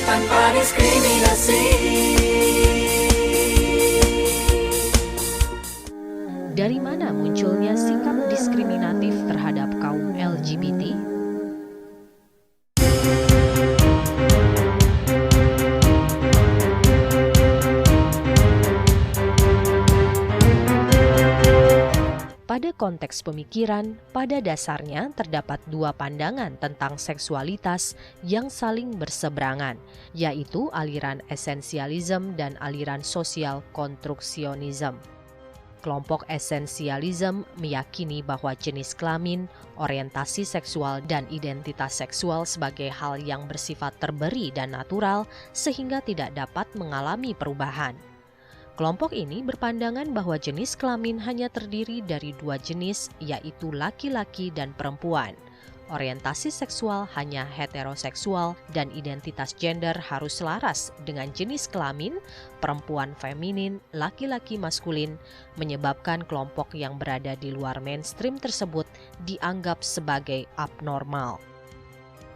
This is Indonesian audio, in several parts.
tanpa diskriminasi. Dari mana munculnya sikap diskriminatif terhadap kaum LGBT? Pada konteks pemikiran, pada dasarnya terdapat dua pandangan tentang seksualitas yang saling berseberangan, yaitu aliran esensialisme dan aliran sosial konstruksionisme. Kelompok esensialisme meyakini bahwa jenis kelamin, orientasi seksual, dan identitas seksual sebagai hal yang bersifat terberi dan natural sehingga tidak dapat mengalami perubahan. Kelompok ini berpandangan bahwa jenis kelamin hanya terdiri dari dua jenis, yaitu laki-laki dan perempuan. Orientasi seksual hanya heteroseksual dan identitas gender harus selaras dengan jenis kelamin, perempuan feminin, laki-laki maskulin, menyebabkan kelompok yang berada di luar mainstream tersebut dianggap sebagai abnormal.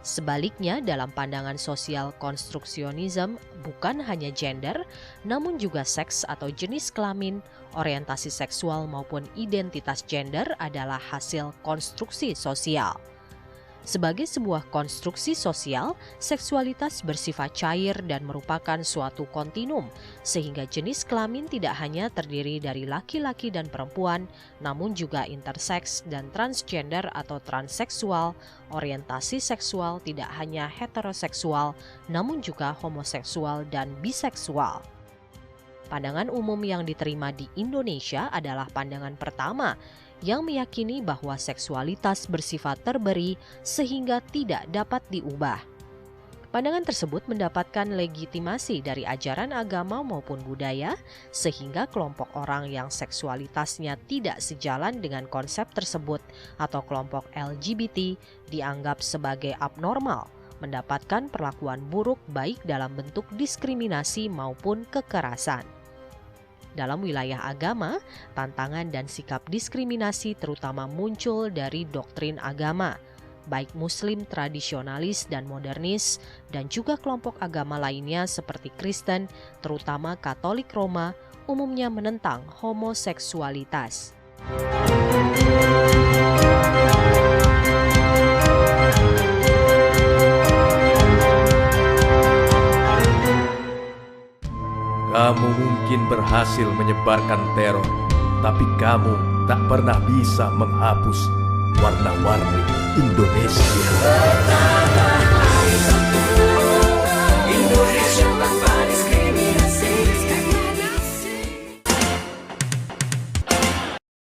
Sebaliknya, dalam pandangan sosial konstruksionisme, bukan hanya gender, namun juga seks atau jenis kelamin, orientasi seksual maupun identitas gender adalah hasil konstruksi sosial. Sebagai sebuah konstruksi sosial, seksualitas bersifat cair dan merupakan suatu kontinum, sehingga jenis kelamin tidak hanya terdiri dari laki-laki dan perempuan, namun juga interseks dan transgender atau transseksual. Orientasi seksual tidak hanya heteroseksual, namun juga homoseksual dan biseksual. Pandangan umum yang diterima di Indonesia adalah pandangan pertama, yang meyakini bahwa seksualitas bersifat terberi sehingga tidak dapat diubah. Pandangan tersebut mendapatkan legitimasi dari ajaran agama maupun budaya, sehingga kelompok orang yang seksualitasnya tidak sejalan dengan konsep tersebut atau kelompok LGBT dianggap sebagai abnormal, mendapatkan perlakuan buruk baik dalam bentuk diskriminasi maupun kekerasan. Dalam wilayah agama, tantangan dan sikap diskriminasi terutama muncul dari doktrin agama, baik Muslim tradisionalis dan modernis, dan juga kelompok agama lainnya seperti Kristen, terutama Katolik Roma, umumnya menentang homoseksualitas. Kamu mungkin berhasil menyebarkan teror, tapi kamu tak pernah bisa menghapus warna-warni Indonesia.